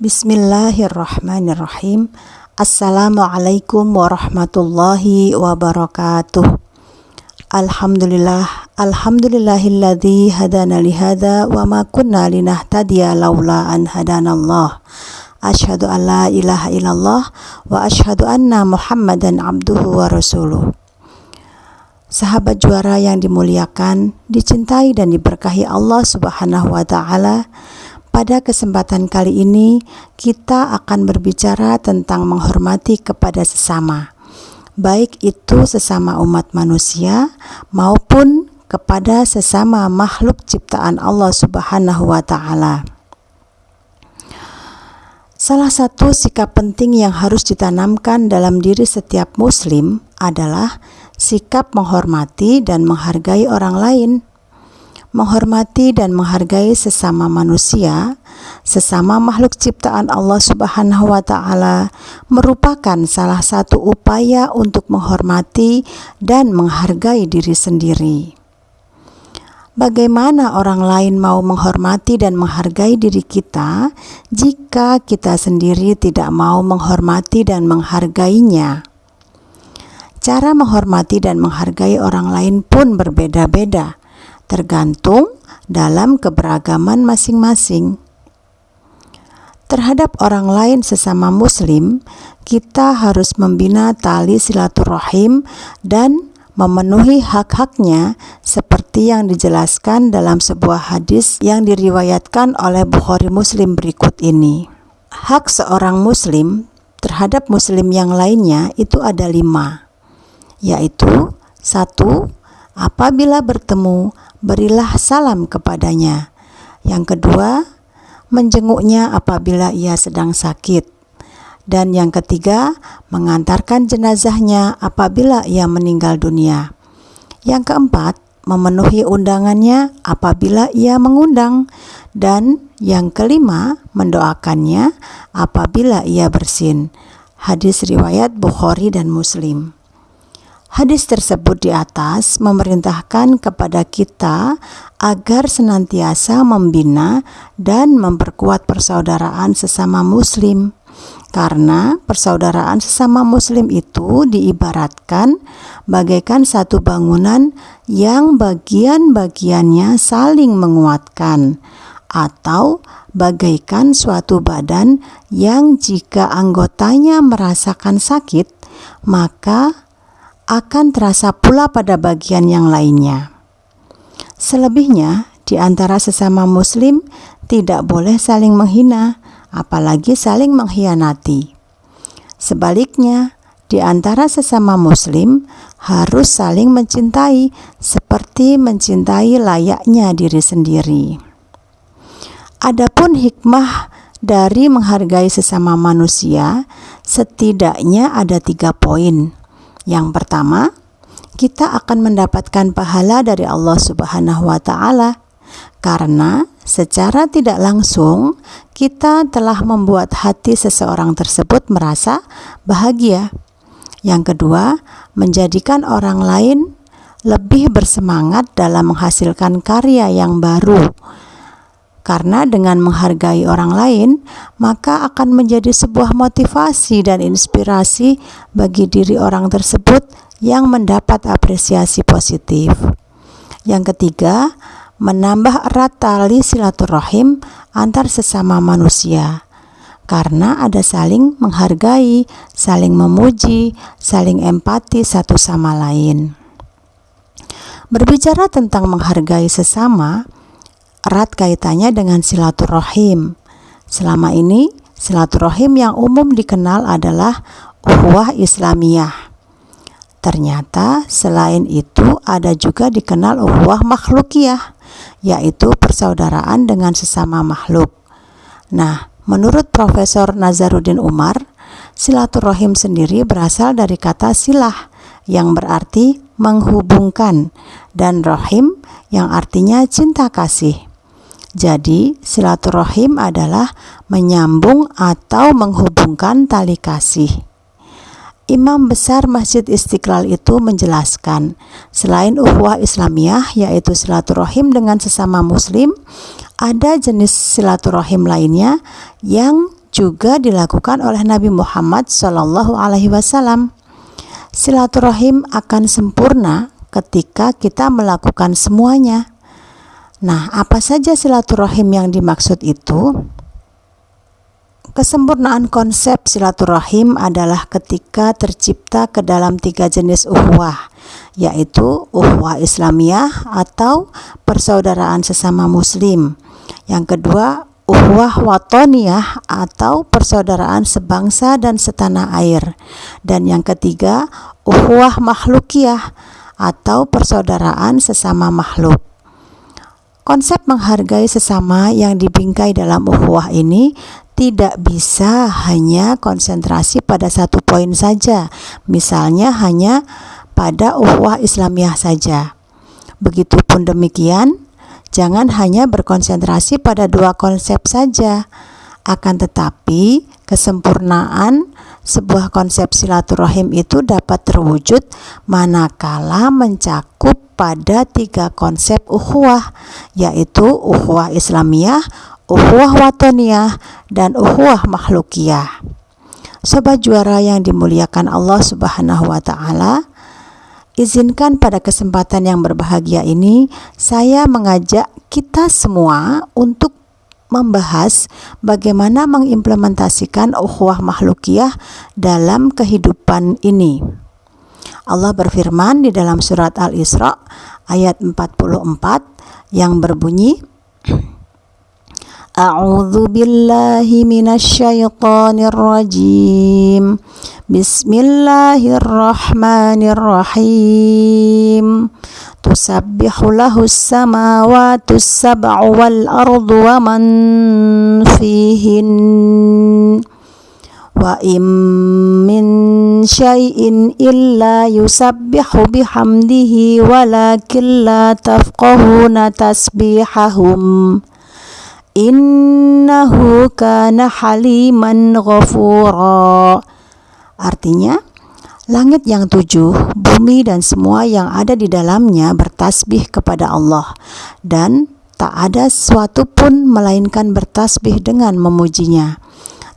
Bismillahirrahmanirrahim. Assalamualaikum warahmatullahi wabarakatuh. Alhamdulillahilladzi hadana lihada wa ma kunna linahtadiya laula an hadanallah. Asyhadu an la ilaha illallah wa asyhadu anna Muhammadan abduhu wa rasuluh. Sahabat juara yang dimuliakan, dicintai dan diberkahi Allah Subhanahu wa taala. Pada kesempatan kali ini kita akan berbicara tentang menghormati kepada sesama, baik itu sesama umat manusia maupun kepada sesama makhluk ciptaan Allah Subhanahu wa taala. Salah satu sikap penting yang harus ditanamkan dalam diri setiap muslim adalah sikap menghormati dan menghargai orang lain. Menghormati dan menghargai sesama manusia, sesama makhluk ciptaan Allah Subhanahu wa taala merupakan salah satu upaya untuk menghormati dan menghargai diri sendiri. Bagaimana orang lain mau menghormati dan menghargai diri kita jika kita sendiri tidak mau menghormati dan menghargainya? Cara menghormati dan menghargai orang lain pun berbeda-beda, tergantung dalam keberagaman masing-masing. Terhadap orang lain sesama muslim, kita harus membina tali silaturahim dan memenuhi hak-haknya seperti yang dijelaskan dalam sebuah hadis yang diriwayatkan oleh Bukhari Muslim berikut ini. Hak seorang muslim terhadap muslim yang lainnya itu ada 5, yaitu 1. Apabila bertemu, berilah salam kepadanya. Yang kedua, menjenguknya apabila ia sedang sakit. Dan yang ketiga, mengantarkan jenazahnya apabila ia meninggal dunia. Yang keempat, memenuhi undangannya apabila ia mengundang. Dan yang kelima, mendoakannya apabila ia bersin. Hadis riwayat Bukhari dan Muslim. Hadis tersebut di atas memerintahkan kepada kita agar senantiasa membina dan memperkuat persaudaraan sesama muslim. Karena persaudaraan sesama muslim itu diibaratkan bagaikan satu bangunan yang bagian-bagiannya saling menguatkan, atau bagaikan suatu badan yang jika anggotanya merasakan sakit, maka akan terasa pula pada bagian yang lainnya. Selebihnya, di antara sesama muslim tidak boleh saling menghina, apalagi saling mengkhianati. Sebaliknya, di antara sesama muslim harus saling mencintai seperti mencintai layaknya diri sendiri. Adapun hikmah dari menghargai sesama manusia, setidaknya ada 3 poin. Yang pertama, kita akan mendapatkan pahala dari Allah Subhanahu wa taala karena secara tidak langsung kita telah membuat hati seseorang tersebut merasa bahagia. Yang kedua, menjadikan orang lain lebih bersemangat dalam menghasilkan karya yang baru. Karena dengan menghargai orang lain, maka akan menjadi sebuah motivasi dan inspirasi bagi diri orang tersebut yang mendapat apresiasi positif. Yang ketiga, menambah erat tali silaturahim antar sesama manusia. Karena ada saling menghargai, saling memuji, saling empati satu sama lain. Berbicara tentang menghargai sesama, erat kaitannya dengan silaturahim. Selama ini, silaturahim yang umum dikenal adalah ukhuwah Islamiyah. Ternyata selain itu ada juga dikenal ukhuwah makhlukiyah, yaitu persaudaraan dengan sesama makhluk. Nah, menurut Profesor Nazaruddin Umar, silaturahim sendiri berasal dari kata silah yang berarti menghubungkan dan rahim yang artinya cinta kasih. Jadi, silaturahim adalah menyambung atau menghubungkan tali kasih. Imam besar Masjid Istiqlal itu menjelaskan, selain ukhuwah Islamiyah yaitu silaturahim dengan sesama muslim, ada jenis silaturahim lainnya yang juga dilakukan oleh Nabi Muhammad SAW. Silaturahim akan sempurna ketika kita melakukan semuanya. Nah, apa saja silaturahim yang dimaksud itu? Kesempurnaan konsep silaturahim adalah ketika tercipta ke dalam 3 jenis ukhuwah, yaitu ukhuwah Islamiyah atau persaudaraan sesama muslim. Yang kedua, ukhuwah watoniyah atau persaudaraan sebangsa dan setanah air. Dan yang ketiga, ukhuwah makhlukiyah atau persaudaraan sesama makhluk. Konsep menghargai sesama yang dibingkai dalam ukhuwah ini tidak bisa hanya konsentrasi pada satu poin saja, misalnya hanya pada ukhuwah Islamiyah saja. Begitupun demikian, jangan hanya berkonsentrasi pada 2 konsep saja. Akan tetapi, kesempurnaan sebuah konsep silaturahim itu dapat terwujud manakala mencakup pada 3 konsep ukhuwah, yaitu ukhuwah Islamiyah, ukhuwah watoniyah, dan ukhuwah makhlukiyah. Sobat Juara yang dimuliakan Allah Subhanahu wa Ta'ala, izinkan pada kesempatan yang berbahagia ini saya mengajak kita semua untuk membahas bagaimana mengimplementasikan ukhuwah makhlukiyah dalam kehidupan ini. Allah berfirman di dalam surat Al-Isra ayat 44 yang berbunyi, A'udzu billahi minasyaitonir rajim. Bismillahirrahmanirrahim. Tusabbihu lahus samawati sab'u wal ardu wa man fihin. Wa im min syai'in illa yusabbihu bihamdihi walakin la tafqahuna tasbihahum. Innahu kana haliman ghafura. Artinya, langit yang 7, bumi dan semua yang ada di dalamnya bertasbih kepada Allah, dan tak ada sesuatu pun melainkan bertasbih dengan memujinya.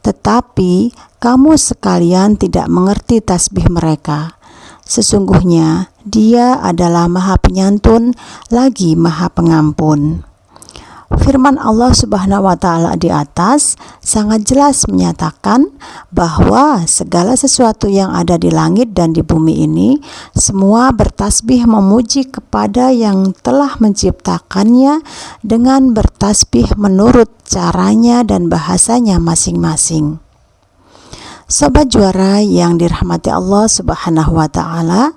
Tetapi kamu sekalian tidak mengerti tasbih mereka. Sesungguhnya Dia adalah Maha Penyantun lagi Maha Pengampun. Firman Allah Subhanahu wa Ta'ala di atas sangat jelas menyatakan bahwa segala sesuatu yang ada di langit dan di bumi ini semua bertasbih memuji kepada yang telah menciptakannya dengan bertasbih menurut caranya dan bahasanya masing-masing. Sobat Juara yang dirahmati Allah Subhanahu wa Ta'ala,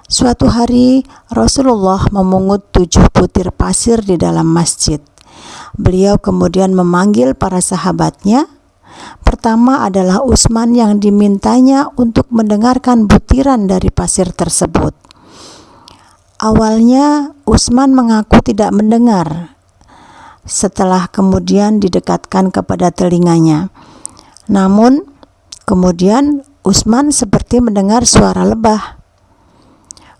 suatu hari Rasulullah memungut 7 butir pasir di dalam masjid. Beliau kemudian memanggil para sahabatnya. Pertama adalah Utsman yang dimintanya untuk mendengarkan butiran dari pasir tersebut. Awalnya Utsman mengaku tidak mendengar, setelah kemudian didekatkan kepada telinganya. Namun kemudian Utsman seperti mendengar suara lebah.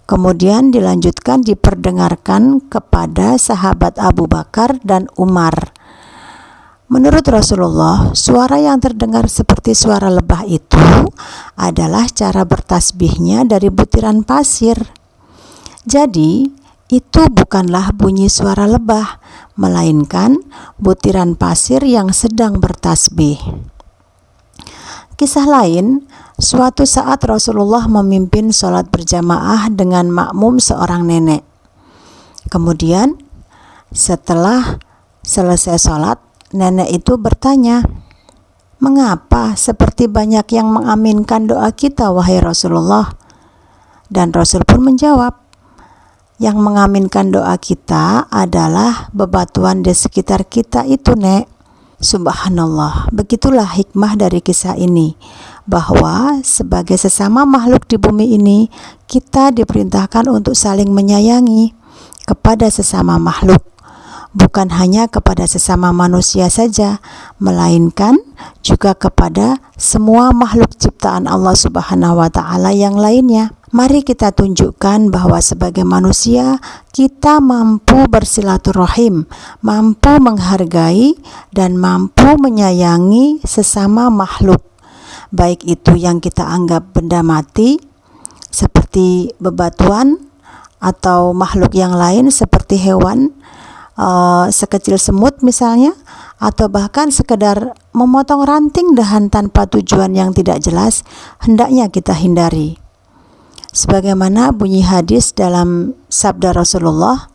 Kemudian dilanjutkan diperdengarkan kepada sahabat Abu Bakar dan Umar. Menurut Rasulullah, suara yang terdengar seperti suara lebah itu adalah cara bertasbihnya dari butiran pasir. Jadi, itu bukanlah bunyi suara lebah, melainkan butiran pasir yang sedang bertasbih. Kisah lain, suatu saat Rasulullah memimpin sholat berjamaah dengan makmum seorang nenek. Kemudian setelah selesai sholat, nenek itu bertanya, "Mengapa seperti banyak yang mengaminkan doa kita, wahai Rasulullah?" Dan Rasul pun menjawab, "Yang mengaminkan doa kita adalah bebatuan di sekitar kita itu, Nek." Subhanallah, begitulah hikmah dari kisah ini, bahwa sebagai sesama makhluk di bumi ini, kita diperintahkan untuk saling menyayangi kepada sesama makhluk, bukan hanya kepada sesama manusia saja, melainkan juga kepada semua makhluk ciptaan Allah Subhanahu wa Ta'ala yang lainnya. Mari kita tunjukkan bahwa sebagai manusia kita mampu bersilaturahim, mampu menghargai dan mampu menyayangi sesama makhluk, baik itu yang kita anggap benda mati seperti bebatuan atau makhluk yang lain seperti hewan sekecil semut misalnya, atau bahkan sekedar memotong ranting dahan tanpa tujuan yang tidak jelas, hendaknya kita hindari. Sebagaimana bunyi hadis dalam sabda Rasulullah,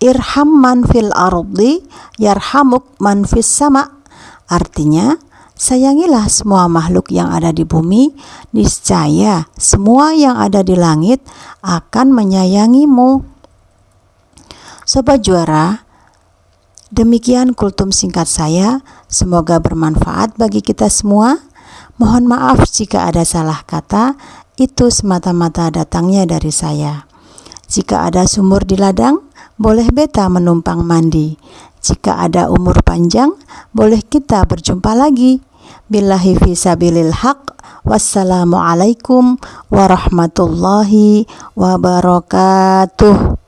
irham man fil ardi yarhamuk man fis sama. Artinya, sayangilah semua makhluk yang ada di bumi, niscaya semua yang ada di langit akan menyayangimu. Sobat Juara, demikian kultum singkat saya, semoga bermanfaat bagi kita semua. Mohon maaf jika ada salah kata, itu semata-mata datangnya dari saya. Jika ada sumur di ladang, boleh beta menumpang mandi. Jika ada umur panjang, boleh kita berjumpa lagi. Billahi fisabilil haq. Wassalamualaikum warahmatullahi wabarakatuh.